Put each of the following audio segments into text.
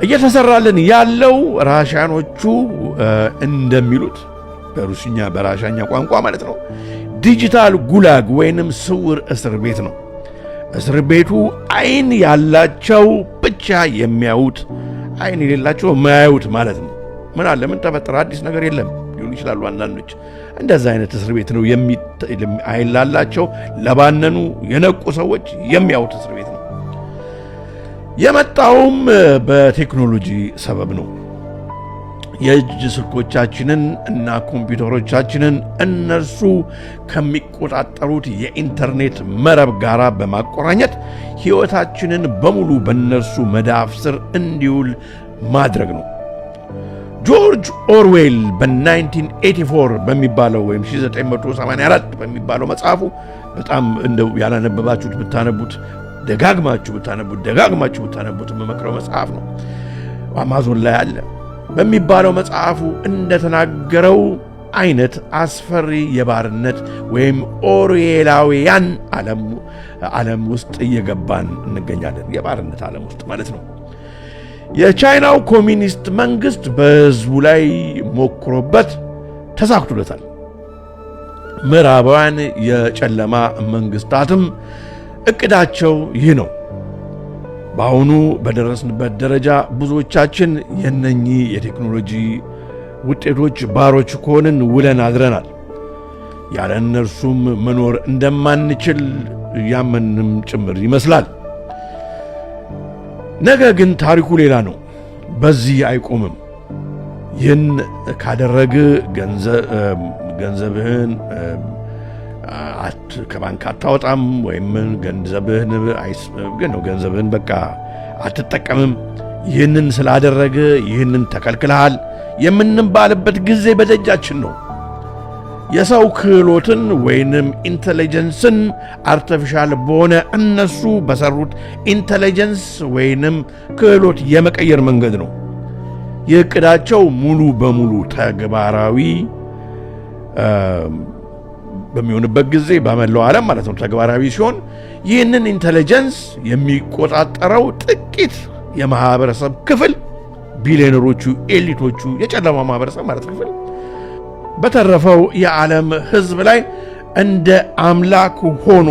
እየተሰራልን ያለው ራሻኖቹ እንደሚሉት በራሻኛ ቋንቋ ማለት ነው ዲጂታል ጉላግ ወይንም ስውር እስር ቤት ነው። እስር ቤቱ አይን ያላቸው ብቻ የሚያዩት፣ አይን የሌላቸው የማያዩት ማለት ነው። ምን አለ ምን ተፈጠረ አዲስ ነገር የለም ሊሉ ይችላሉ አንዳንዶች። እንደዛ አይነት እስር ቤት ነው። አይን ላላቸው ለባነኑ የነቁ ሰዎች የሚያዩት እስር ቤት ነው። የመጣውም በቴክኖሎጂ ሰበብ ነው። የእጅ ስልኮቻችንን እና ኮምፒውተሮቻችንን እነርሱ ከሚቆጣጠሩት የኢንተርኔት መረብ ጋር በማቆራኘት ሕይወታችንን በሙሉ በእነርሱ መዳፍ ስር እንዲውል ማድረግ ነው። ጆርጅ ኦርዌል በ1984 በሚባለው ወይም 1984 በሚባለው መጽሐፉ በጣም እንደው ያላነበባችሁት ብታነቡት ደጋግማችሁ ብታነቡት የምመክረው መጽሐፍ ነው። አማዞን ላይ አለ። በሚባለው መጽሐፉ እንደተናገረው አይነት አስፈሪ የባርነት ወይም ኦርዌላውያን ዓለም ውስጥ እየገባን እንገኛለን። የባርነት ዓለም ውስጥ ማለት ነው። የቻይናው ኮሚኒስት መንግስት በህዝቡ ላይ ሞክሮበት ተሳክቶለታል። ምዕራባውያን የጨለማ መንግስታትም እቅዳቸው ይህ ነው። በአሁኑ በደረስንበት ደረጃ ብዙዎቻችን የነኚህ የቴክኖሎጂ ውጤቶች ባሮች ከሆንን ውለን አድረናል። ያለ እነርሱም መኖር እንደማንችል ያመንም ጭምር ይመስላል። ነገ ግን ታሪኩ ሌላ ነው። በዚህ አይቆምም። ይህን ካደረግ ገንዘብህን ከባንክ አታወጣም ወይም ገንዘብህን በቃ አትጠቀምም። ይህንን ስላደረገ ይህንን ተከልክለሃል የምንባልበት ጊዜ በደጃችን ነው። የሰው ክህሎትን ወይንም ኢንተለጀንስን አርቲፊሻል በሆነ እነሱ በሰሩት ኢንተለጀንስ ወይንም ክህሎት የመቀየር መንገድ ነው። የእቅዳቸው ሙሉ በሙሉ ተግባራዊ በሚሆንበት ጊዜ በመላው ዓለም ማለት ነው ተግባራዊ ሲሆን ይህንን ኢንተለጀንስ የሚቆጣጠረው ጥቂት የማህበረሰብ ክፍል ቢሊዮነሮቹ፣ ኤሊቶቹ፣ የጨለማ ማህበረሰብ ማለት ክፍል በተረፈው የዓለም ህዝብ ላይ እንደ አምላክ ሆኖ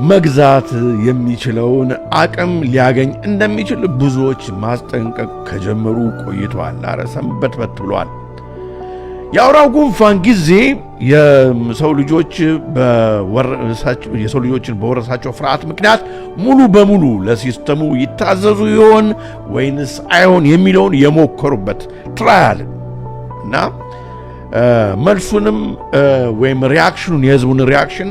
መግዛት የሚችለውን አቅም ሊያገኝ እንደሚችል ብዙዎች ማስጠንቀቅ ከጀመሩ ቆይተዋል። አረ ሰንበትበት ብለዋል። የአውራው ጉንፋን ጊዜ የሰው ልጆችን በወረሳቸው ፍርሃት ምክንያት ሙሉ በሙሉ ለሲስተሙ ይታዘዙ ይሆን ወይንስ አይሆን የሚለውን የሞከሩበት ትራያል እና መልሱንም ወይም ሪያክሽኑን የህዝቡን ሪያክሽን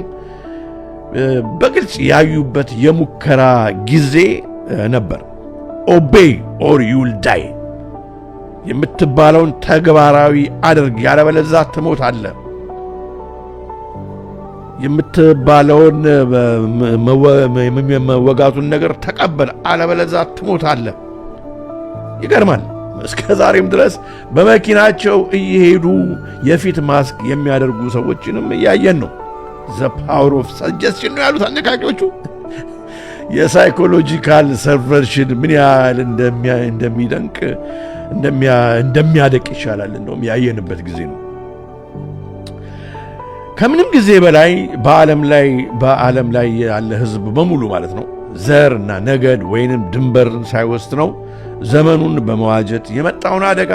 በግልጽ ያዩበት የሙከራ ጊዜ ነበር። ኦቤይ ኦር ዩል ዳይ የምትባለውን ተግባራዊ አድርግ ያለበለዚያ ትሞታለህ። የምትባለውን መወጋቱን ነገር ተቀበል አለበለዚያ ትሞታለህ። ይገርማል። እስከ ዛሬም ድረስ በመኪናቸው እየሄዱ የፊት ማስክ የሚያደርጉ ሰዎችንም እያየን ነው። ዘ ፓወር ኦፍ ሰጀስሽን ነው ያሉት አነቃቂዎቹ። የሳይኮሎጂካል ሰቨርሽን ምን ያህል እንደሚደንቅ እንደሚያደቅ ይሻላል እንደውም ያየንበት ጊዜ ነው። ከምንም ጊዜ በላይ በዓለም ላይ ያለ ህዝብ በሙሉ ማለት ነው ዘር እና ነገድ ወይንም ድንበር ሳይወስነው ዘመኑን በመዋጀት የመጣውን አደጋ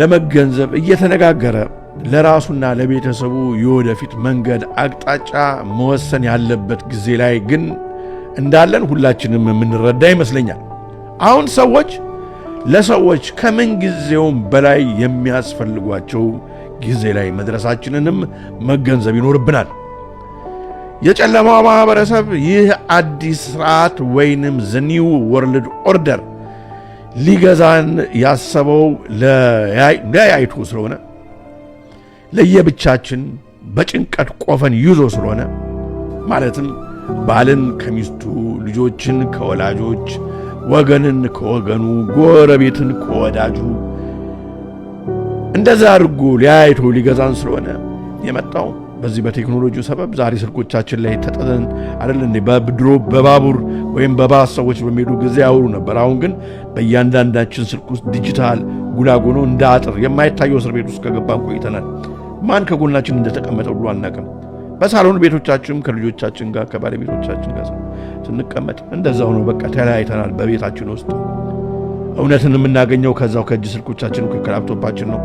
ለመገንዘብ እየተነጋገረ ለራሱና ለቤተሰቡ የወደፊት መንገድ አቅጣጫ መወሰን ያለበት ጊዜ ላይ ግን እንዳለን ሁላችንም የምንረዳ ይመስለኛል። አሁን ለሰዎች ከምን ጊዜውም በላይ የሚያስፈልጓቸው ጊዜ ላይ መድረሳችንንም መገንዘብ ይኖርብናል። የጨለማው ማህበረሰብ ይህ አዲስ ስርዓት ወይንም ዘ ኒው ወርልድ ኦርደር ሊገዛን ያሰበው ለያይቱ ስለሆነ ለየብቻችን በጭንቀት ቆፈን ይዞ ስለሆነ ማለትም ባልን ከሚስቱ፣ ልጆችን ከወላጆች፣ ወገንን ከወገኑ፣ ጎረቤትን ከወዳጁ እንደዛ አድርጎ ሊያይቶ ሊገዛን ስለሆነ የመጣው በዚህ በቴክኖሎጂው ሰበብ ዛሬ ስልኮቻችን ላይ ተጠን አይደል እንዴ በድሮ በባቡር ወይም በባስ ሰዎች በሚሄዱ ጊዜ ያወሩ ነበር። አሁን ግን በእያንዳንዳችን ስልክ ውስጥ ዲጂታል ጉላግ ሆኖ እንደ አጥር የማይታየው እስር ቤት ውስጥ ከገባን ቆይተናል። ማን ከጎናችን እንደተቀመጠ ሁሉ አናውቅም። በሳሎን ቤቶቻችንም ከልጆቻችን ጋር ከባለቤቶቻችን ጋር ስንቀመጥ እንደዛው ነው። በቃ ተለያይተናል በቤታችን ውስጥ። እውነትን የምናገኘው ከዛው ከእጅ ስልኮቻችን ከላፕቶፓችን ነው።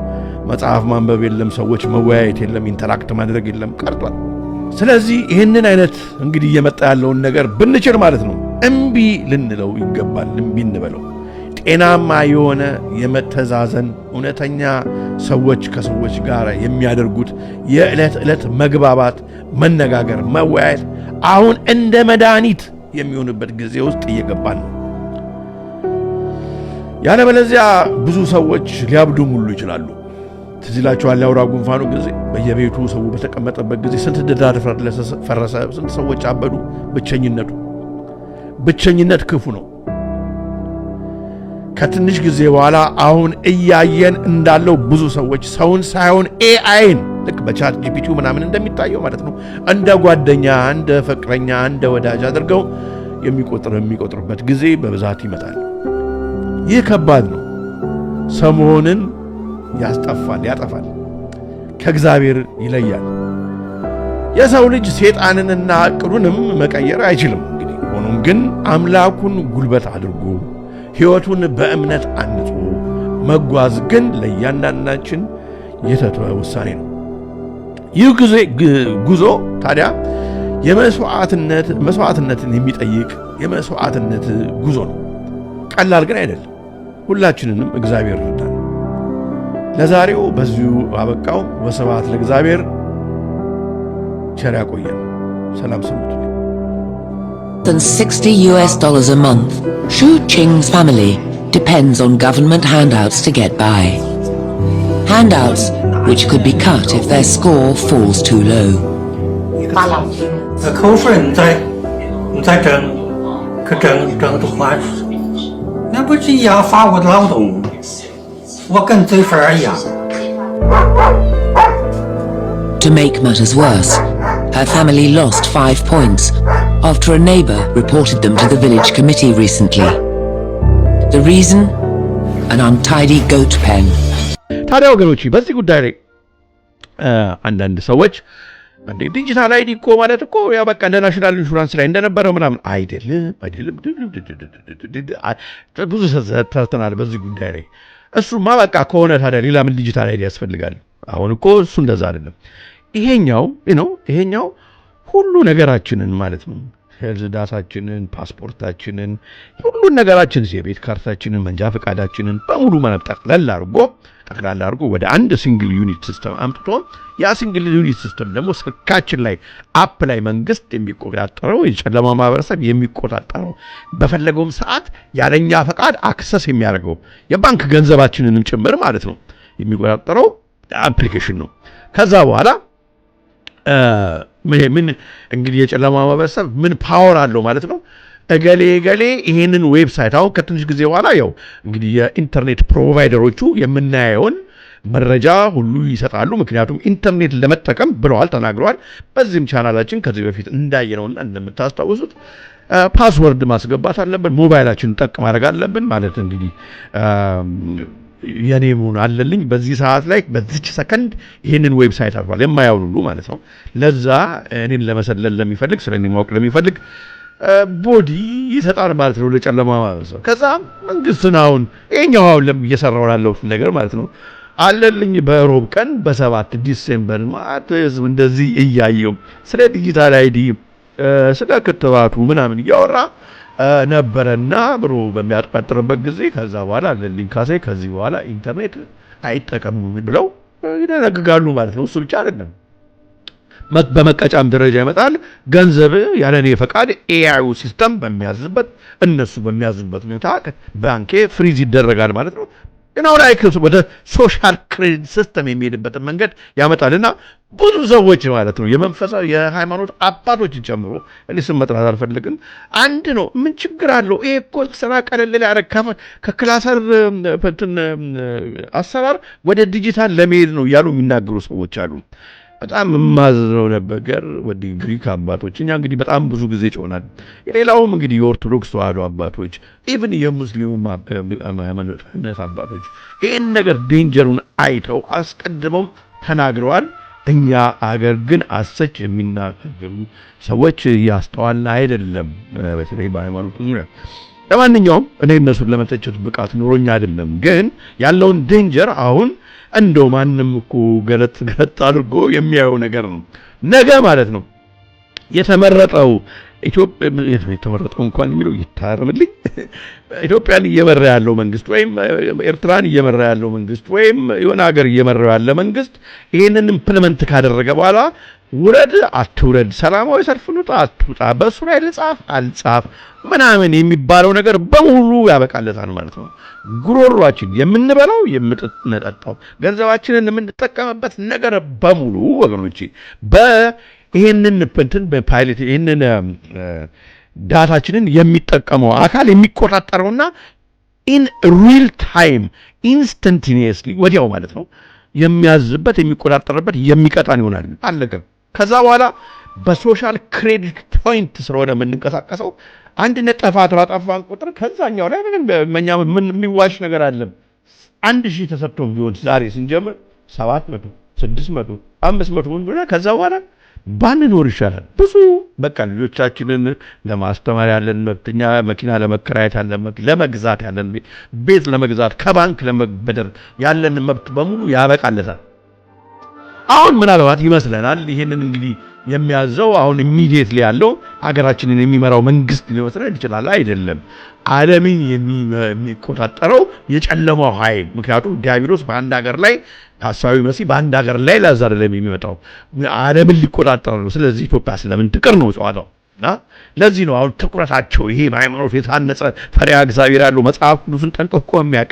መጽሐፍ ማንበብ የለም፣ ሰዎች መወያየት የለም፣ ኢንተራክት ማድረግ የለም፣ ቀርቷል። ስለዚህ ይህንን አይነት እንግዲህ እየመጣ ያለውን ነገር ብንችል ማለት ነው እምቢ ልንለው ይገባል። እምቢ እንበለው። ጤናማ የሆነ የመተዛዘን እውነተኛ ሰዎች ከሰዎች ጋር የሚያደርጉት የዕለት ዕለት መግባባት፣ መነጋገር፣ መወያየት አሁን እንደ መድኃኒት የሚሆንበት ጊዜ ውስጥ እየገባን ነው። ያለበለዚያ ብዙ ሰዎች ሊያብዱም ሁሉ ይችላሉ። ትዝ ይላችኋል የአውራ ጉንፋኑ ጊዜ በየቤቱ ሰው በተቀመጠበት ጊዜ ስንት ትዳር ፈረሰ፣ ስንት ሰዎች አበዱ። ብቸኝነት ክፉ ነው። ከትንሽ ጊዜ በኋላ አሁን እያየን እንዳለው ብዙ ሰዎች ሰውን ሳይሆን ኤአይን ልክ በቻት ጂፒቲው ምናምን እንደሚታየው ማለት ነው እንደ ጓደኛ፣ እንደ ፍቅረኛ፣ እንደ ወዳጅ አድርገው የሚቆጥርበት ጊዜ በብዛት ይመጣል። ይህ ከባድ ነው። ሰሞኑን ያጠፋል፣ ከእግዚአብሔር ይለያል። የሰው ልጅ ሰይጣንንና ዕቅዱንም መቀየር አይችልም። እንግዲህ ሆኖም ግን አምላኩን ጉልበት አድርጎ ሕይወቱን በእምነት አንጾ መጓዝ ግን ለእያንዳንዳችን የተተወ ውሳኔ ነው። ይህ ጉዞ ታዲያ መስዋዕትነትን የሚጠይቅ የመስዋዕትነት ጉዞ ነው። ቀላል ግን አይደለም። ሁላችንንም እግዚአብሔር ይርዳን። ለዛሬው በዚሁ አበቃው። ወስብሐት ለእግዚአብሔር። ቸር ያቆየን። ሰላም ሰንብቱ። Than $60 a month, Shu Qing's family depends on government handouts to get by. Handouts which could be cut if their score falls too low. 口水你再整，可整的话，那不是压发我的劳动，我跟罪犯一样。 To make matters worse, her family lost 5 points after a neighbor reported them to the village committee recently. The reason? An untidy goat pen. ታዲያ ወገኖች በዚህ ጉዳይ ላይ አንዳንድ ሰዎች እንዴ ዲጂታል አይዲ እኮ ማለት እኮ ያው በቃ እንደ ናሽናል ኢንሹራንስ ላይ እንደነበረው ምናምን አይደለም። ብዙ ተተናል በዚህ ጉዳይ ላይ። እሱማ በቃ ከሆነ ታዲያ ሌላ ምን ዲጂታል አይዲ ያስፈልጋል? አሁን እኮ እሱ እንደዛ አይደለም። ይሄኛው ሁሉ ነገራችንን ማለት ነው ሄልዝ ዳታችንን፣ ፓስፖርታችንን፣ ሁሉን ነገራችንን፣ የቤት ካርታችንን፣ መንጃ ፈቃዳችንን በሙሉ ጠቅላላ አድርጎ ወደ አንድ ሲንግል ዩኒት ሲስተም አምጥቶ ያ ሲንግል ዩኒት ሲስተም ደግሞ ስልካችን ላይ አፕ ላይ መንግስት የሚቆጣጠረው የጨለማ ማህበረሰብ የሚቆጣጠረው በፈለገውም ሰዓት ያለኛ ፈቃድ አክሰስ የሚያደርገው የባንክ ገንዘባችንንም ጭምር ማለት ነው የሚቆጣጠረው አፕሊኬሽን ነው። ከዛ በኋላ ምን እንግዲህ የጨለማ ማህበረሰብ ምን ፓወር አለው ማለት ነው። እገሌ ይሄንን ዌብሳይት አሁን ከትንሽ ጊዜ በኋላ ያው እንግዲህ የኢንተርኔት ፕሮቫይደሮቹ የምናየውን መረጃ ሁሉ ይሰጣሉ። ምክንያቱም ኢንተርኔት ለመጠቀም ብለዋል፣ ተናግረዋል። በዚህም ቻናላችን ከዚህ በፊት እንዳየነውና እንደምታስታውሱት ፓስወርድ ማስገባት አለብን፣ ሞባይላችን ጠቅ ማድረግ አለብን ማለት እንግዲህ የኔሙን አለልኝ በዚህ ሰዓት ላይ በዚች ሰከንድ ይሄንን ዌብሳይት አጥቷል የማያውሉ ሁሉ ማለት ነው። ለዛ እኔን ለመሰለል ለሚፈልግ ስለኔ ማወቅ ለሚፈልግ ቦዲ ይሰጣል ማለት ነው ለጨለማ ማለት ነው። ከዛ መንግስትን አሁን ይሄኛው አሁን እየሰራው ያለው ነገር ማለት ነው አለልኝ በሮብ ቀን በ7 ዲሴምበር ማለት እንደዚህ እያየው ስለ ዲጂታል አይዲ ስለ ክትባቱ ምናምን እያወራ ነበረና ብሮ በሚያጥቃጥርበት ጊዜ ከዛ በኋላ አለልኝ ካሴ ከዚህ በኋላ ኢንተርኔት አይጠቀሙ ብለው ይደነግጋሉ ማለት ነው። እሱ ብቻ አይደለም በመቀጫም ደረጃ ይመጣል። ገንዘብ ያለኔ ፈቃድ ኤአዩ ሲስተም በሚያዝበት እነሱ በሚያዝበት ሁኔታ ባንኬ ፍሪዝ ይደረጋል ማለት ነው። እናው ላይ ወደ ሶሻል ክሬዲት ሲስተም የሚሄድበትን መንገድ ያመጣልና ብዙ ሰዎች ማለት ነው የመንፈሳዊ የሃይማኖት አባቶችን ጨምሮ እኔ ስም መጥራት አልፈልግም። አንድ ነው ምን ችግር አለው? ይሄ እኮ ስራ ቀለል ያደረከ ከክላሰር አሰራር ወደ ዲጂታል ለመሄድ ነው ያሉ የሚናገሩ ሰዎች አሉ። በጣም የማዝነው ነገር ወደ ግሪክ አባቶች እኛ እንግዲህ በጣም ብዙ ጊዜ ጮናል። የሌላውም እንግዲህ የኦርቶዶክስ ተዋህዶ አባቶች ኢቭን የሙስሊሙ ሃይማኖት አባቶች ይህን ነገር ዴንጀሩን አይተው አስቀድመው ተናግረዋል። እኛ አገር ግን አሰች የሚናገሩ ሰዎች እያስተዋልን አይደለም፣ በተለይ በሃይማኖቱ ዙሪያ። ለማንኛውም እኔ እነሱን ለመተቸት ብቃት ኑሮኛ አይደለም፣ ግን ያለውን ዴንጀር አሁን እንደው ማንም እኮ ገለጥ አድርጎ የሚያየው ነገር ነው። ነገ ማለት ነው የተመረጠው የተመረጠው እንኳን የሚለው ይታረምልኝ ኢትዮጵያን እየመራ ያለው መንግስት ወይም ኤርትራን እየመራ ያለው መንግስት ወይም የሆነ ሀገር እየመራ ያለ መንግስት ይህንን ኢምፕሊመንት ካደረገ በኋላ ውረድ አትውረድ፣ ሰላማዊ ሰልፍ ውጣ አትውጣ፣ በእሱ ላይ ልጻፍ አልጻፍ ምናምን የሚባለው ነገር በሙሉ ያበቃለታል ማለት ነው። ጉሮሯችን የምንበላው የምንጠጣው ገንዘባችንን የምንጠቀምበት ነገር በሙሉ ወገኖቼ ይህንን በፓይለት ይህንን ዳታችንን የሚጠቀመው አካል የሚቆጣጠረውና ኢን ሪል ታይም ኢንስተንቲኒየስሊ ወዲያው ማለት ነው የሚያዝበት የሚቆጣጠርበት የሚቀጣን ይሆናል። አለቀ። ከዛ በኋላ በሶሻል ክሬዲት ፖይንት ስለሆነ የምንንቀሳቀሰው አንድ ነጠፋት ባጠፋን ቁጥር ከዛኛው ላይ ምን የሚዋሽ ነገር አለም? 1000 ተሰጥቶ ቢሆን ዛሬ ስንጀምር 700 600 500 ብቻ ከዛ በኋላ ባንኖር ይሻላል። ብዙ በቃ ልጆቻችንን ለማስተማር ያለን መብትኛ መኪና ለመከራየት ያለን መብት፣ ለመግዛት ያለን ቤት ለመግዛት ከባንክ ለመበደር ያለን መብት በሙሉ ያበቃለታል። አሁን ምናልባት ይመስለናል ይሄንን እንግዲህ የሚያዘው አሁን ኢሚዲየትሊ ያለው ሀገራችንን የሚመራው መንግስት ሊወስድ ይችላል። አይደለም፣ ዓለምን የሚቆጣጠረው የጨለማው ኃይል። ምክንያቱም ዲያብሎስ በአንድ ሀገር ላይ ሐሳዊ መሲህ በአንድ ሀገር ላይ ላዛረለም የሚመጣው ዓለምን ሊቆጣጠር ነው። ስለዚህ ኢትዮጵያ ስለምን ትቅር ነው ጨዋታው እና ለዚህ ነው አሁን ትኩረታቸው ይሄ በሃይማኖት የታነጸ ፈሪሃ እግዚአብሔር ያለው መጽሐፍ ቅዱስን ጠንቅቆ የሚያውቅ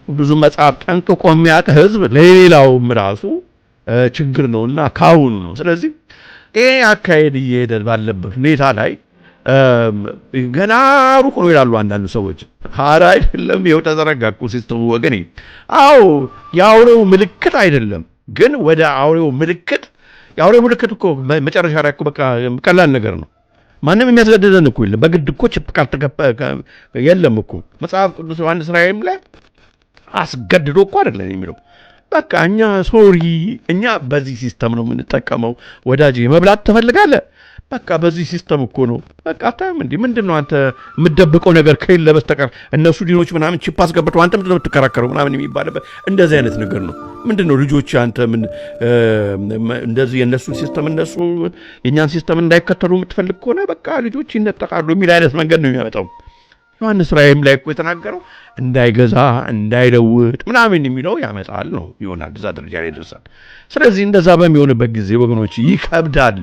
ብዙ መጽሐፍ ጠንቅቆ የሚያውቅ ህዝብ ለሌላውም ራሱ ችግር ነውና ካሁኑ ነው። ስለዚህ ይሄ አካሄድ እየሄደ ባለበት ሁኔታ ላይ ገና ሩቅ ነው ይላሉ አንዳንድ ሰዎች። ሐራ አይደለም ይኸው ተዘረጋ እኮ ሲስተሙ ወገኔ። አዎ የአውሬው ምልክት አይደለም ግን ወደ አውሬው ምልክት የአውሬው ምልክት እኮ መጨረሻ ላይ እኮ በቃ ቀላል ነገር ነው። ማንም የሚያስገድደን እኮ የለም። በግድ እኮ ችፕቃል የለም እኮ መጽሐፍ ቅዱስ ዮሐንስ ራእይም ላይ አስገድዶ እኮ አይደለም የሚለው። በቃ እኛ እኛ በዚህ ሲስተም ነው የምንጠቀመው። ወዳጅ መብላት ትፈልጋለህ? በቃ በዚህ ሲስተም እኮ ነው። በቃ ታም ምንድነው አንተ የምትደብቀው ነገር ከሌለ በስተቀር እነሱ ዲኖች ምናምን ቺፕ አስገብተው አንተ ምንድነው የምትከራከረው ምናምን የሚባልበት እንደዚህ አይነት ነገር ነው። ምንድነው ልጆች አንተ ምን እንደዚህ የነሱ ሲስተም እነሱ የኛን ሲስተም እንዳይከተሉ የምትፈልግ ከሆነ በቃ ልጆች ይነጠቃሉ የሚል አይነት መንገድ ነው የሚያመጣው። ዮሐንስ ራእይም ላይ እኮ የተናገረው እንዳይገዛ እንዳይለውጥ ምናምን የሚለው ያመጣል ነው ይሆናል። እዛ ደረጃ ላይ ይደርሳል። ስለዚህ እንደዛ በሚሆንበት ጊዜ ወገኖች ይከብዳል።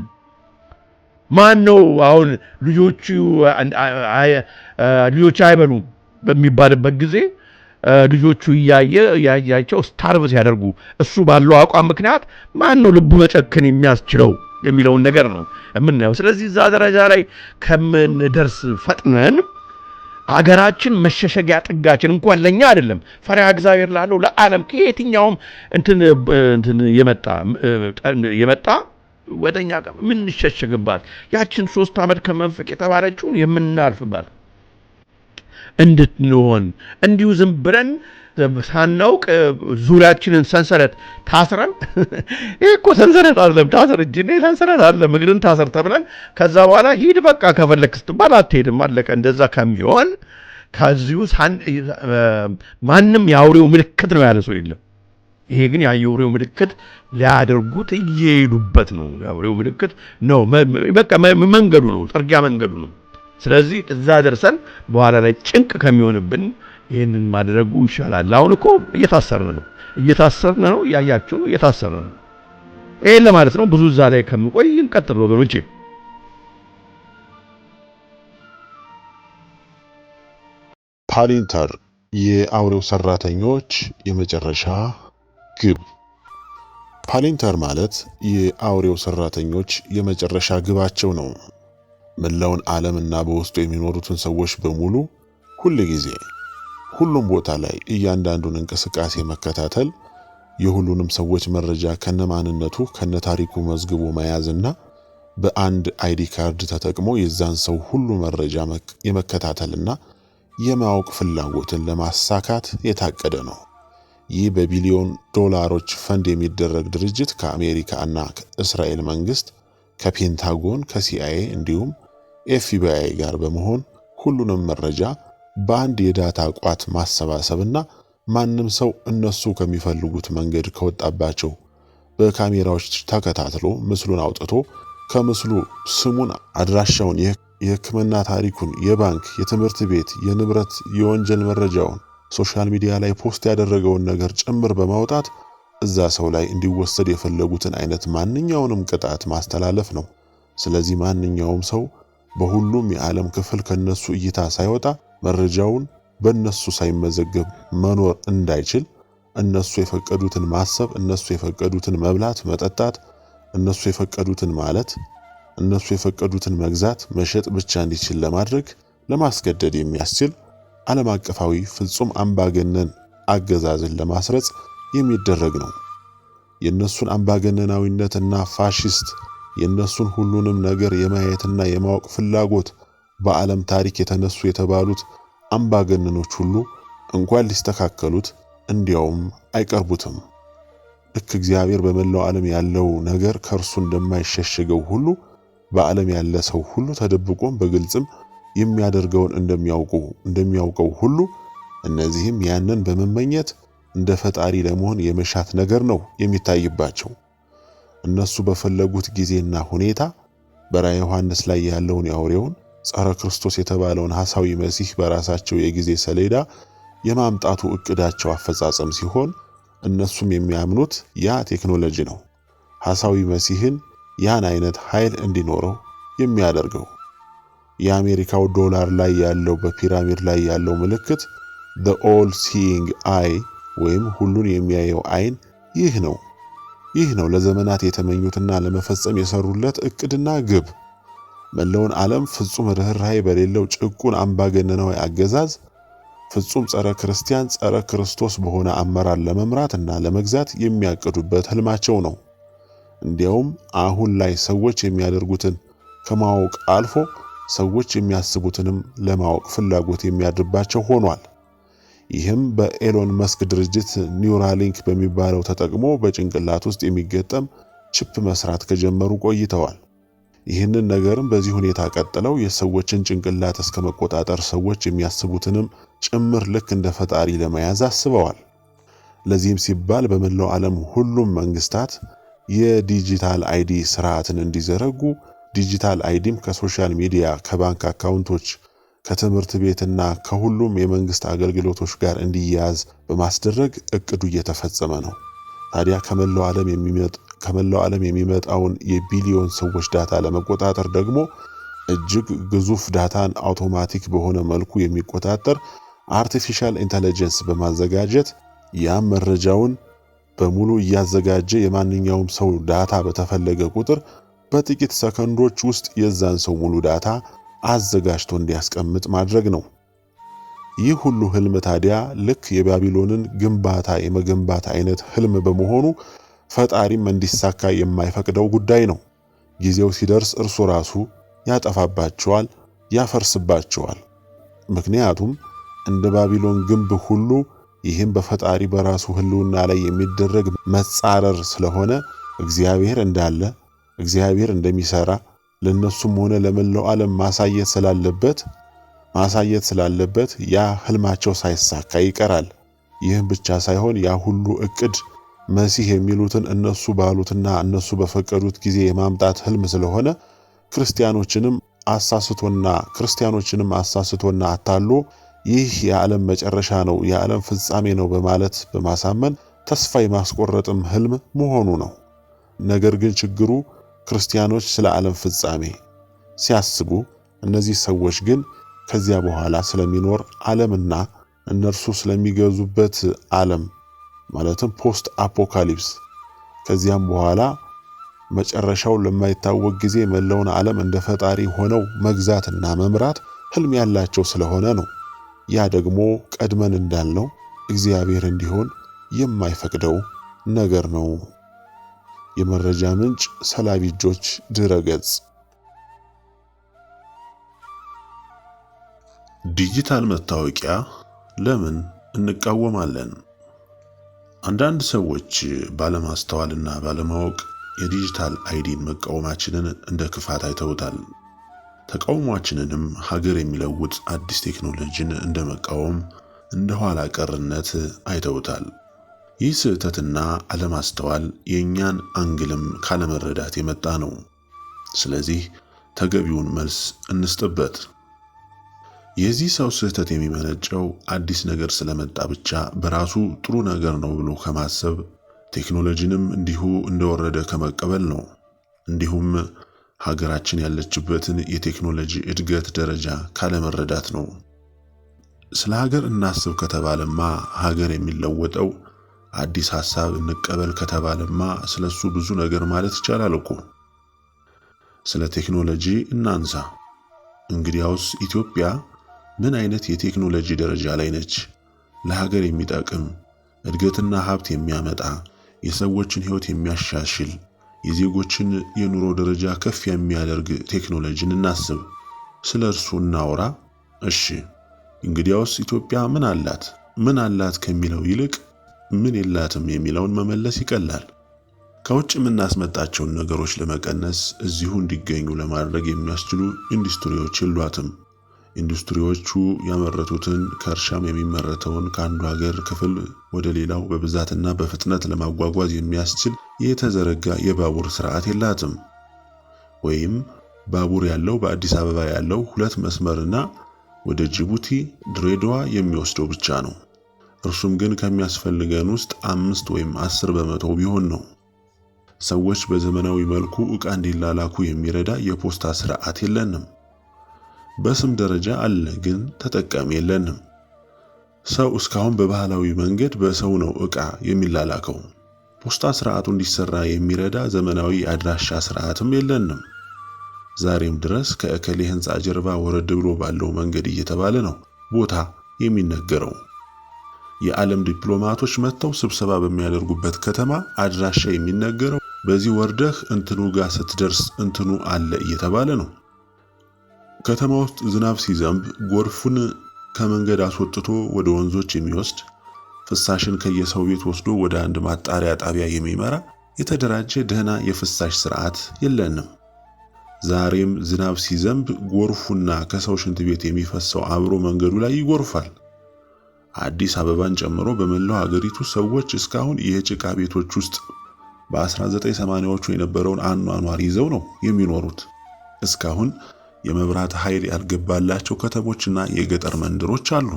ማን ነው አሁን ልጆች አይበሉም በሚባልበት ጊዜ ልጆቹ እያያቸው ስታርቭ ሲያደርጉ እሱ ባለው አቋም ምክንያት ማን ነው ልቡ መጨከን የሚያስችለው የሚለውን ነገር ነው የምናየው። ስለዚህ እዛ ደረጃ ላይ ከምንደርስ ፈጥነን አገራችን መሸሸጊያ ጥጋችን እንኳን ለኛ አይደለም ፈሪሃ እግዚአብሔር ላለው ለዓለም ከየትኛውም እንትን የመጣ ወደኛ ምን እንሸሸግባት ያችን 3 ዓመት ከመንፈቅ የተባለችውን የምናልፍባት እንድትሆን እንዲሁ ዝም ብለን ሳናውቅ ዙሪያችንን ሰንሰለት ታስረን ይሄ እኮ ሰንሰለት አይደለም ታስር እጅኔ ሰንሰለት አይደለም እግርን ታስር ተብለን ከዛ በኋላ ሂድ በቃ ከፈለክ ስትባል አትሄድም አለቀ። እንደዛ ከሚሆን ከዚሁ ማንም የአውሬው ምልክት ነው ያለ ሰው የለም። ይሄ ግን የአውሬው ምልክት ሊያደርጉት እየሄዱበት ነው። የአውሬው ምልክት ነው በቃ መንገዱ ነው፣ ጥርጊያ መንገዱ ነው። ስለዚህ እዛ ደርሰን በኋላ ላይ ጭንቅ ከሚሆንብን ይህንን ማድረጉ ይሻላል። አሁን እኮ እየታሰርን ነው ያያችሁ እየታሰርን ነው። ይሄን ለማለት ነው። ብዙ እዛ ላይ ከምቆይ እንቀጥል ወገኖቼ። ፓሊንተር የአውሬው ሰራተኞች የመጨረሻ ግብ። ፓሊንተር ማለት የአውሬው ሰራተኞች የመጨረሻ ግባቸው ነው። መላውን ዓለምና በውስጡ የሚኖሩትን ሰዎች በሙሉ ሁል ጊዜ ሁሉም ቦታ ላይ እያንዳንዱን እንቅስቃሴ መከታተል፣ የሁሉንም ሰዎች መረጃ ከነማንነቱ ከነታሪኩ መዝግቦ መያዝና በአንድ አይዲ ካርድ ተጠቅሞ የዛን ሰው ሁሉ መረጃ የመከታተልና የማወቅ ፍላጎትን ለማሳካት የታቀደ ነው። ይህ በቢሊዮን ዶላሮች ፈንድ የሚደረግ ድርጅት ከአሜሪካ እና ከእስራኤል መንግስት፣ ከፔንታጎን፣ ከሲአይኤ እንዲሁም ኤፍቢአይ ጋር በመሆን ሁሉንም መረጃ በአንድ የዳታ ቋት ማሰባሰብና ማንም ሰው እነሱ ከሚፈልጉት መንገድ ከወጣባቸው በካሜራዎች ተከታትሎ ምስሉን አውጥቶ ከምስሉ ስሙን፣ አድራሻውን፣ የሕክምና ታሪኩን፣ የባንክ፣ የትምህርት ቤት፣ የንብረት፣ የወንጀል መረጃውን፣ ሶሻል ሚዲያ ላይ ፖስት ያደረገውን ነገር ጭምር በማውጣት እዛ ሰው ላይ እንዲወሰድ የፈለጉትን አይነት ማንኛውንም ቅጣት ማስተላለፍ ነው። ስለዚህ ማንኛውም ሰው በሁሉም የዓለም ክፍል ከነሱ እይታ ሳይወጣ መረጃውን በእነሱ ሳይመዘገብ መኖር እንዳይችል እነሱ የፈቀዱትን ማሰብ፣ እነሱ የፈቀዱትን መብላት፣ መጠጣት፣ እነሱ የፈቀዱትን ማለት፣ እነሱ የፈቀዱትን መግዛት፣ መሸጥ ብቻ እንዲችል ለማድረግ ለማስገደድ የሚያስችል ዓለም አቀፋዊ ፍጹም አምባገነን አገዛዝን ለማስረጽ የሚደረግ ነው። የነሱን አምባገነናዊነትና ፋሺስት የነሱን ሁሉንም ነገር የማየትና የማወቅ ፍላጎት በዓለም ታሪክ የተነሱ የተባሉት አምባገነኖች ሁሉ እንኳን ሊስተካከሉት እንዲያውም አይቀርቡትም። ልክ እግዚአብሔር በመላው ዓለም ያለው ነገር ከእርሱ እንደማይሸሸገው ሁሉ በዓለም ያለ ሰው ሁሉ ተደብቆም በግልጽም የሚያደርገውን እንደሚያውቀው ሁሉ እነዚህም ያንን በመመኘት እንደ ፈጣሪ ለመሆን የመሻት ነገር ነው የሚታይባቸው። እነሱ በፈለጉት ጊዜና ሁኔታ በራዕየ ዮሐንስ ላይ ያለውን የአውሬውን ጸረ ክርስቶስ የተባለውን ሐሳዊ መሲህ በራሳቸው የጊዜ ሰሌዳ የማምጣቱ እቅዳቸው አፈጻጸም ሲሆን እነሱም የሚያምኑት ያ ቴክኖሎጂ ነው ሐሳዊ መሲህን ያን አይነት ኃይል እንዲኖረው የሚያደርገው። የአሜሪካው ዶላር ላይ ያለው በፒራሚድ ላይ ያለው ምልክት the all seeing eye ወይም ሁሉን የሚያየው አይን ይህ ነው ለዘመናት የተመኙትና ለመፈጸም የሰሩለት እቅድና ግብ። መላውን ዓለም ፍጹም ርህራሄ በሌለው ጭቁን አምባገነናዊ አገዛዝ ፍጹም ጸረ ክርስቲያን ጸረ ክርስቶስ በሆነ አመራር ለመምራትና ለመግዛት የሚያቅዱበት ህልማቸው ነው። እንዲያውም አሁን ላይ ሰዎች የሚያደርጉትን ከማወቅ አልፎ ሰዎች የሚያስቡትንም ለማወቅ ፍላጎት የሚያድርባቸው ሆኗል። ይህም በኤሎን መስክ ድርጅት ኒውራሊንክ በሚባለው ተጠቅሞ በጭንቅላት ውስጥ የሚገጠም ቺፕ መስራት ከጀመሩ ቆይተዋል። ይህንን ነገርም በዚህ ሁኔታ ቀጥለው የሰዎችን ጭንቅላት እስከ መቆጣጠር ሰዎች የሚያስቡትንም ጭምር ልክ እንደ ፈጣሪ ለመያዝ አስበዋል። ለዚህም ሲባል በመላው ዓለም ሁሉም መንግስታት የዲጂታል አይዲ ስርዓትን እንዲዘረጉ፣ ዲጂታል አይዲም ከሶሻል ሚዲያ፣ ከባንክ አካውንቶች፣ ከትምህርት ቤትና ከሁሉም የመንግስት አገልግሎቶች ጋር እንዲያያዝ በማስደረግ እቅዱ እየተፈጸመ ነው። ታዲያ ከመላው ዓለም የሚመጣውን የቢሊዮን ሰዎች ዳታ ለመቆጣጠር ደግሞ እጅግ ግዙፍ ዳታን አውቶማቲክ በሆነ መልኩ የሚቆጣጠር አርቲፊሻል ኢንተለጀንስ በማዘጋጀት ያም መረጃውን በሙሉ እያዘጋጀ የማንኛውም ሰው ዳታ በተፈለገ ቁጥር በጥቂት ሰከንዶች ውስጥ የዛን ሰው ሙሉ ዳታ አዘጋጅቶ እንዲያስቀምጥ ማድረግ ነው። ይህ ሁሉ ህልም ታዲያ ልክ የባቢሎንን ግንባታ የመገንባት አይነት ህልም በመሆኑ ፈጣሪም እንዲሳካ የማይፈቅደው ጉዳይ ነው። ጊዜው ሲደርስ እርሱ ራሱ ያጠፋባቸዋል፣ ያፈርስባቸዋል። ምክንያቱም እንደ ባቢሎን ግንብ ሁሉ ይህም በፈጣሪ በራሱ ህልውና ላይ የሚደረግ መጻረር ስለሆነ እግዚአብሔር እንዳለ እግዚአብሔር እንደሚሰራ ለነሱም ሆነ ለመላው ዓለም ማሳየት ስላለበት ያ ህልማቸው ሳይሳካ ይቀራል። ይህም ብቻ ሳይሆን ያ ሁሉ እቅድ መሲህ የሚሉትን እነሱ ባሉትና እነሱ በፈቀዱት ጊዜ የማምጣት ህልም ስለሆነ ክርስቲያኖችንም አሳስቶና አታሎ ይህ የዓለም መጨረሻ ነው፣ የዓለም ፍጻሜ ነው በማለት በማሳመን ተስፋ የማስቆረጥም ህልም መሆኑ ነው። ነገር ግን ችግሩ ክርስቲያኖች ስለ ዓለም ፍጻሜ ሲያስቡ፣ እነዚህ ሰዎች ግን ከዚያ በኋላ ስለሚኖር ዓለምና እነርሱ ስለሚገዙበት ዓለም ማለትም ፖስት አፖካሊፕስ ከዚያም በኋላ መጨረሻው ለማይታወቅ ጊዜ መላውን ዓለም እንደ ፈጣሪ ሆነው መግዛትና መምራት ህልም ያላቸው ስለሆነ ነው። ያ ደግሞ ቀድመን እንዳልነው እግዚአብሔር እንዲሆን የማይፈቅደው ነገር ነው። የመረጃ ምንጭ ሰላቢ እጆች ድረገጽ። ዲጂታል መታወቂያ ለምን እንቃወማለን? አንዳንድ ሰዎች ባለማስተዋልና ባለማወቅ የዲጂታል አይዲን መቃወማችንን እንደ ክፋት አይተውታል። ተቃውሟችንንም ሀገር የሚለውጥ አዲስ ቴክኖሎጂን እንደ መቃወም፣ እንደ ኋላ ቀርነት አይተውታል። ይህ ስህተትና አለማስተዋል የእኛን አንግልም ካለመረዳት የመጣ ነው። ስለዚህ ተገቢውን መልስ እንስጥበት። የዚህ ሰው ስህተት የሚመነጨው አዲስ ነገር ስለመጣ ብቻ በራሱ ጥሩ ነገር ነው ብሎ ከማሰብ፣ ቴክኖሎጂንም እንዲሁ እንደወረደ ከመቀበል ነው። እንዲሁም ሀገራችን ያለችበትን የቴክኖሎጂ እድገት ደረጃ ካለመረዳት ነው። ስለ ሀገር እናስብ ከተባለማ ሀገር የሚለወጠው አዲስ ሐሳብ እንቀበል ከተባለማ ስለሱ ብዙ ነገር ማለት ይቻላል እኮ። ስለ ቴክኖሎጂ እናንሳ። እንግዲያውስ ኢትዮጵያ ምን አይነት የቴክኖሎጂ ደረጃ ላይ ነች? ለሀገር የሚጠቅም እድገትና ሀብት የሚያመጣ የሰዎችን ሕይወት የሚያሻሽል የዜጎችን የኑሮ ደረጃ ከፍ የሚያደርግ ቴክኖሎጂን እናስብ። ስለ እርሱ እናውራ። እሺ እንግዲያውስ ኢትዮጵያ ምን አላት? ምን አላት ከሚለው ይልቅ ምን የላትም የሚለውን መመለስ ይቀላል። ከውጭ የምናስመጣቸውን ነገሮች ለመቀነስ እዚሁ እንዲገኙ ለማድረግ የሚያስችሉ ኢንዱስትሪዎች የሏትም። ኢንዱስትሪዎቹ ያመረቱትን ከእርሻም የሚመረተውን ከአንዱ ሀገር ክፍል ወደ ሌላው በብዛትና በፍጥነት ለማጓጓዝ የሚያስችል የተዘረጋ የባቡር ስርዓት የላትም። ወይም ባቡር ያለው በአዲስ አበባ ያለው 2 መስመርና ወደ ጅቡቲ ድሬዳዋ የሚወስደው ብቻ ነው። እርሱም ግን ከሚያስፈልገን ውስጥ 5 ወይም 10 በመቶ ቢሆን ነው። ሰዎች በዘመናዊ መልኩ ዕቃ እንዲላላኩ የሚረዳ የፖስታ ስርዓት የለንም። በስም ደረጃ አለ፣ ግን ተጠቃሚ የለንም። ሰው እስካሁን በባህላዊ መንገድ በሰው ነው ዕቃ የሚላላከው። ፖስታ ስርዓቱ እንዲሰራ የሚረዳ ዘመናዊ አድራሻ ስርዓትም የለንም። ዛሬም ድረስ ከእከሌ ህንፃ ጀርባ ወረድ ብሎ ባለው መንገድ እየተባለ ነው ቦታ የሚነገረው። የዓለም ዲፕሎማቶች መጥተው ስብሰባ በሚያደርጉበት ከተማ አድራሻ የሚነገረው በዚህ ወርደህ እንትኑ ጋር ስትደርስ እንትኑ አለ እየተባለ ነው። ከተማ ውስጥ ዝናብ ሲዘንብ ጎርፉን ከመንገድ አስወጥቶ ወደ ወንዞች የሚወስድ፣ ፍሳሽን ከየሰው ቤት ወስዶ ወደ አንድ ማጣሪያ ጣቢያ የሚመራ የተደራጀ ደህና የፍሳሽ ስርዓት የለንም። ዛሬም ዝናብ ሲዘንብ ጎርፉና ከሰው ሽንት ቤት የሚፈሰው አብሮ መንገዱ ላይ ይጎርፋል። አዲስ አበባን ጨምሮ በመላው ሀገሪቱ ሰዎች እስካሁን የጭቃ ቤቶች ውስጥ በ1980ዎቹ የነበረውን አኗኗር ይዘው ነው የሚኖሩት። እስካሁን የመብራት ኃይል ያልገባላቸው ከተሞችና የገጠር መንደሮች አሉ።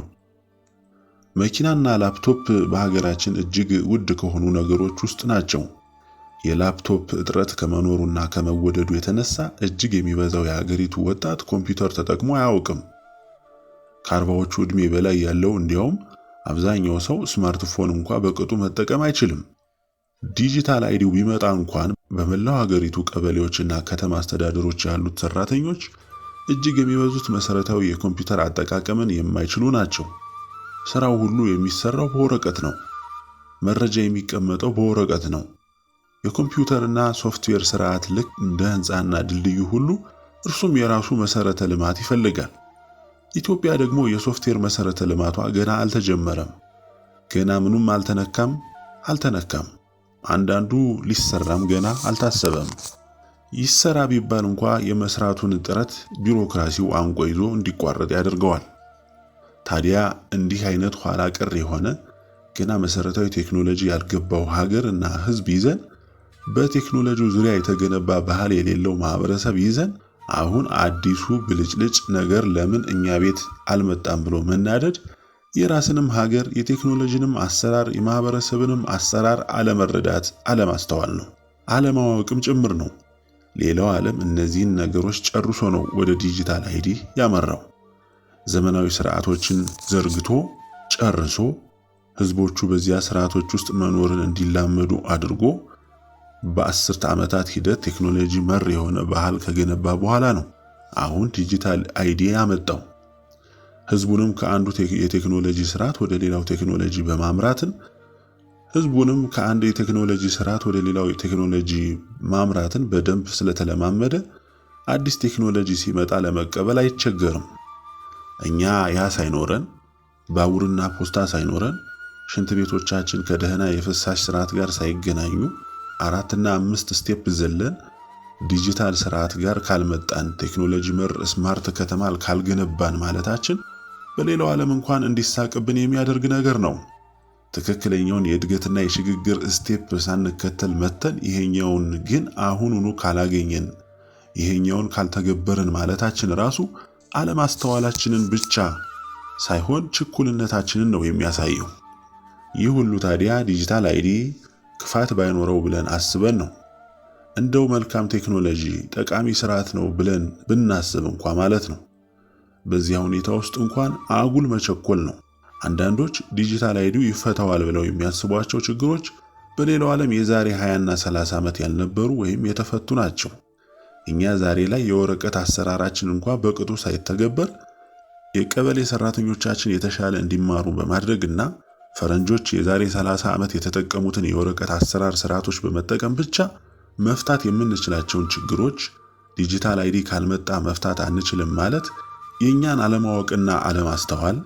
መኪናና ላፕቶፕ በሀገራችን እጅግ ውድ ከሆኑ ነገሮች ውስጥ ናቸው። የላፕቶፕ እጥረት ከመኖሩና ከመወደዱ የተነሳ እጅግ የሚበዛው የሀገሪቱ ወጣት ኮምፒውተር ተጠቅሞ አያውቅም። ከ40ዎቹ ዕድሜ በላይ ያለው እንዲያውም አብዛኛው ሰው ስማርትፎን እንኳ በቅጡ መጠቀም አይችልም። ዲጂታል አይዲው ቢመጣ እንኳን በመላው ሀገሪቱ ቀበሌዎችና ከተማ አስተዳደሮች ያሉት ሰራተኞች እጅግ የሚበዙት መሰረታዊ የኮምፒውተር አጠቃቀምን የማይችሉ ናቸው። ስራው ሁሉ የሚሰራው በወረቀት ነው። መረጃ የሚቀመጠው በወረቀት ነው። የኮምፒውተርና ሶፍትዌር ስርዓት ልክ እንደ ህንፃና ድልድዩ ሁሉ እርሱም የራሱ መሰረተ ልማት ይፈልጋል። ኢትዮጵያ ደግሞ የሶፍትዌር መሰረተ ልማቷ ገና አልተጀመረም። ገና ምኑም አልተነካም። አንዳንዱ ሊሰራም ገና አልታሰበም። ይሰራ ቢባል እንኳ የመስራቱን ጥረት ቢሮክራሲው አንቆ ይዞ እንዲቋረጥ ያደርገዋል። ታዲያ እንዲህ አይነት ኋላ ቀር የሆነ ገና መሰረታዊ ቴክኖሎጂ ያልገባው ሀገርና ህዝብ ይዘን በቴክኖሎጂው ዙሪያ የተገነባ ባህል የሌለው ማህበረሰብ ይዘን አሁን አዲሱ ብልጭልጭ ነገር ለምን እኛ ቤት አልመጣም ብሎ መናደድ የራስንም ሀገር የቴክኖሎጂንም አሰራር የማህበረሰብንም አሰራር አለመረዳት፣ አለማስተዋል ነው። አለማወቅም ጭምር ነው። ሌላው ዓለም እነዚህን ነገሮች ጨርሶ ነው ወደ ዲጂታል አይዲ ያመራው። ዘመናዊ ስርዓቶችን ዘርግቶ ጨርሶ ህዝቦቹ በዚያ ስርዓቶች ውስጥ መኖርን እንዲላመዱ አድርጎ በ10 ዓመታት ሂደት ቴክኖሎጂ መር የሆነ ባህል ከገነባ በኋላ ነው አሁን ዲጂታል አይዲ ያመጣው። ህዝቡንም ከአንዱ የቴክኖሎጂ ስርዓት ወደ ሌላው ቴክኖሎጂ በማምራትን ህዝቡንም ከአንድ የቴክኖሎጂ ስርዓት ወደ ሌላው የቴክኖሎጂ ማምራትን በደንብ ስለተለማመደ አዲስ ቴክኖሎጂ ሲመጣ ለመቀበል አይቸገርም። እኛ ያ ሳይኖረን፣ ባቡርና ፖስታ ሳይኖረን፣ ሽንት ቤቶቻችን ከደህና የፍሳሽ ስርዓት ጋር ሳይገናኙ 4 እና 5 ስቴፕ ዘለን ዲጂታል ስርዓት ጋር ካልመጣን፣ ቴክኖሎጂ መር ስማርት ከተማ ካልገነባን ማለታችን በሌላው ዓለም እንኳን እንዲሳቅብን የሚያደርግ ነገር ነው። ትክክለኛውን የእድገትና የሽግግር ስቴፕ ሳንከተል መተን ይሄኛውን ግን አሁኑኑ ካላገኘን፣ ይሄኛውን ካልተገበርን ማለታችን ራሱ አለማስተዋላችንን ብቻ ሳይሆን ችኩልነታችንን ነው የሚያሳየው። ይህ ሁሉ ታዲያ ዲጂታል አይዲ ክፋት ባይኖረው ብለን አስበን ነው። እንደው መልካም ቴክኖሎጂ ጠቃሚ ስርዓት ነው ብለን ብናስብ እንኳን ማለት ነው። በዚያ ሁኔታ ውስጥ እንኳን አጉል መቸኮል ነው። አንዳንዶች ዲጂታል አይዲው ይፈታዋል ብለው የሚያስቧቸው ችግሮች በሌላው ዓለም የዛሬ 20 እና 30 ዓመት ያልነበሩ ወይም የተፈቱ ናቸው። እኛ ዛሬ ላይ የወረቀት አሰራራችን እንኳን በቅጡ ሳይተገበር የቀበሌ ሰራተኞቻችን የተሻለ እንዲማሩ በማድረግና ፈረንጆች የዛሬ 30 ዓመት የተጠቀሙትን የወረቀት አሰራር ስርዓቶች በመጠቀም ብቻ መፍታት የምንችላቸውን ችግሮች ዲጂታል አይዲ ካልመጣ መፍታት አንችልም ማለት የኛን አለማወቅና አለማስተዋል፣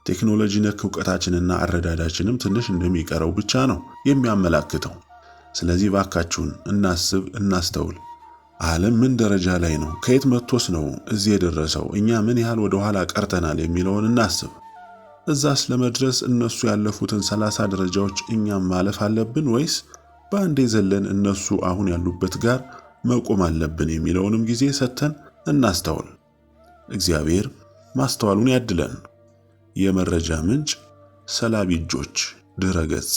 ቴክኖሎጂ ነክ ዕውቀታችንና አረዳዳችንም ትንሽ እንደሚቀረው ብቻ ነው የሚያመላክተው። ስለዚህ ባካችሁን እናስብ፣ እናስተውል። ዓለም ምን ደረጃ ላይ ነው? ከየት መጥቶስ ነው እዚህ የደረሰው? እኛ ምን ያህል ወደ ኋላ ቀርተናል የሚለውን እናስብ። እዛስ ለመድረስ እነሱ ያለፉትን 30 ደረጃዎች እኛም ማለፍ አለብን ወይስ በአንዴ ዘለን እነሱ አሁን ያሉበት ጋር መቆም አለብን የሚለውንም ጊዜ ሰጥተን እናስተውል። እግዚአብሔር ማስተዋሉን ያድለን። የመረጃ ምንጭ ሰላቢ እጆች ድረ ገጽ